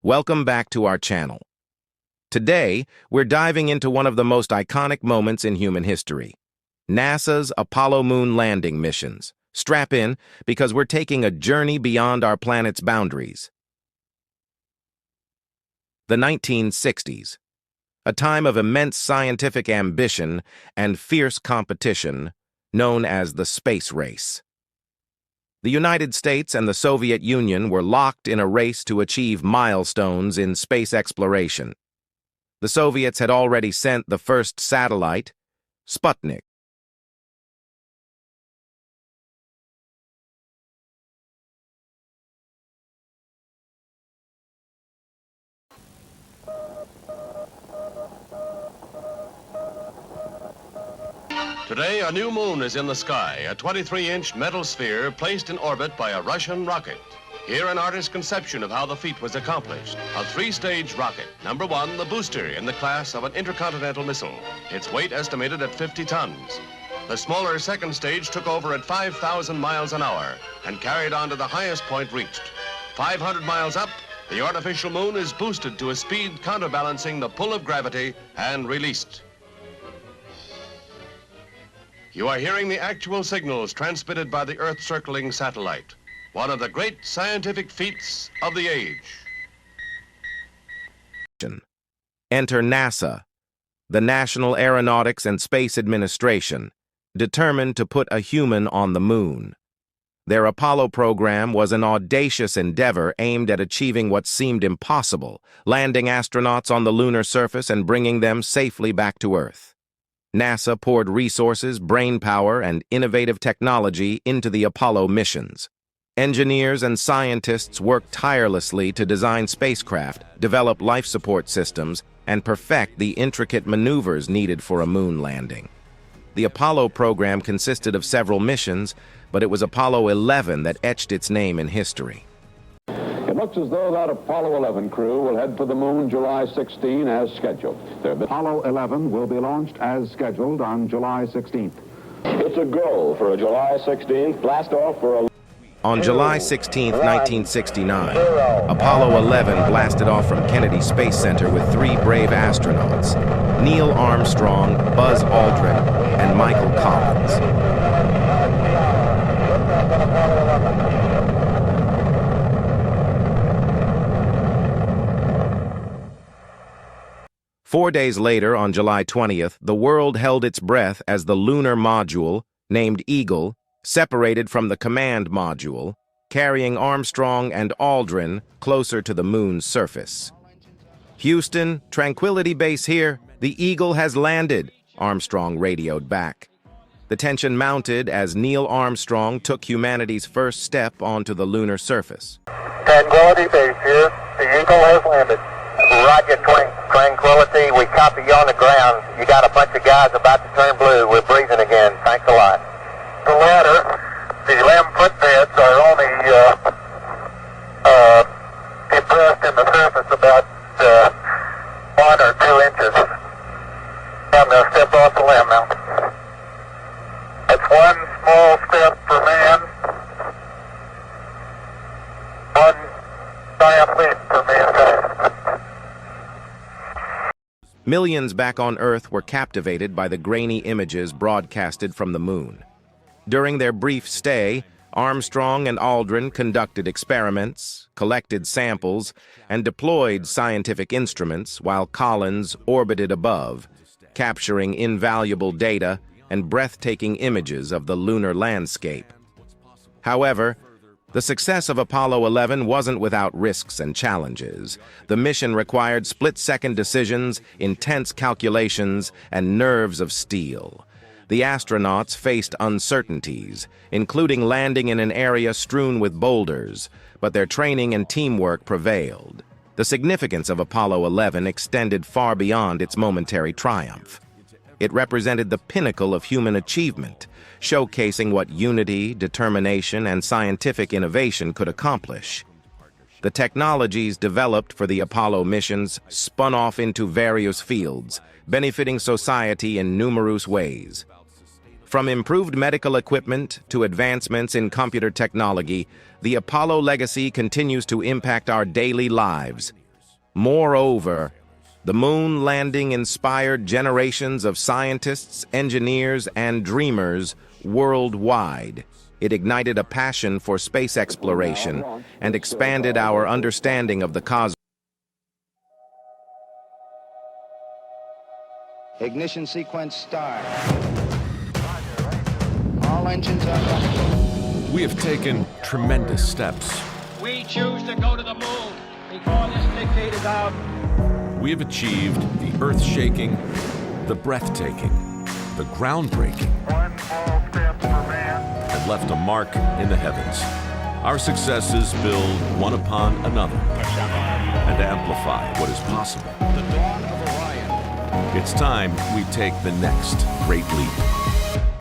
Welcome back to our channel. Today, we're diving into one of the most iconic moments in human history, NASA's Apollo moon landing missions. Strap in, because we're taking a journey beyond our planet's boundaries. The 1960s, a time of immense scientific ambition and fierce competition known as the space race. The United States and the Soviet Union were locked in a race to achieve milestones in space exploration. The Soviets had already sent the first satellite, Sputnik. Today, a new moon is in the sky, a 23-inch metal sphere placed in orbit by a Russian rocket. Here, an artist's conception of how the feat was accomplished. A three-stage rocket. Number one, the booster in the class of an intercontinental missile. Its weight estimated at 50 tons. The smaller second stage took over at 5,000 miles an hour and carried on to the highest point reached. 500 miles up, the artificial moon is boosted to a speed counterbalancing the pull of gravity and released. You are hearing the actual signals transmitted by the Earth-circling satellite, one of the great scientific feats of the age. Enter NASA, the National Aeronautics and Space Administration, determined to put a human on the moon. Their Apollo program was an audacious endeavor aimed at achieving what seemed impossible, landing astronauts on the lunar surface and bringing them safely back to Earth. NASA poured resources, brainpower, and innovative technology into the Apollo missions. Engineers and scientists worked tirelessly to design spacecraft, develop life support systems, and perfect the intricate maneuvers needed for a moon landing. The Apollo program consisted of several missions, but it was Apollo 11 that etched its name in history. It looks as though that Apollo 11 crew will head for the moon July 16 as scheduled. Apollo 11 will be launched as scheduled on July 16th. It's a go for a July 16th blast off for a... On July 16, 1969, Apollo 11 blasted off from Kennedy Space Center with three brave astronauts, Neil Armstrong, Buzz Aldrin, and Michael Collins. 4 days later, on July 20th, the world held its breath as the lunar module, named Eagle, separated from the command module, carrying Armstrong and Aldrin closer to the moon's surface. "Houston, Tranquility Base here. The Eagle has landed," Armstrong radioed back. The tension mounted as Neil Armstrong took humanity's first step onto the lunar surface. Tranquility Base here. The Eagle has landed. Roger, Tranquility. We copy you on the ground. You got a bunch of guys about to turn blue. We're breathing again. Thanks a lot. The ladder, the 11-foot beds are only depressed in the surface about 1 or 2 inches. I'm going to step off the limb now. That's one small step for man, one giant leap for mankind. Millions back on Earth were captivated by the grainy images broadcasted from the moon. During their brief stay, Armstrong and Aldrin conducted experiments, collected samples, and deployed scientific instruments while Collins orbited above, capturing invaluable data and breathtaking images of the lunar landscape. However, the success of Apollo 11 wasn't without risks and challenges. The mission required split-second decisions, intense calculations, and nerves of steel. The astronauts faced uncertainties, including landing in an area strewn with boulders, but their training and teamwork prevailed. The significance of Apollo 11 extended far beyond its momentary triumph. It represented the pinnacle of human achievement, showcasing what unity, determination, and scientific innovation could accomplish. The technologies developed for the Apollo missions spun off into various fields, benefiting society in numerous ways. From improved medical equipment to advancements in computer technology, the Apollo legacy continues to impact our daily lives, Moreover, the moon landing inspired generations of scientists, engineers, and dreamers worldwide. It ignited a passion for space exploration and expanded our understanding of the cosmos. Ignition sequence start. All engines are running. We have taken tremendous steps. We choose to go to the moon before this decade is out. We have achieved the earth-shaking, the breathtaking, the groundbreaking, One small step for man. and left a mark in the heavens. Our successes build one upon another and amplify what is possible. The dawn of Orion. It's time we take the next great leap.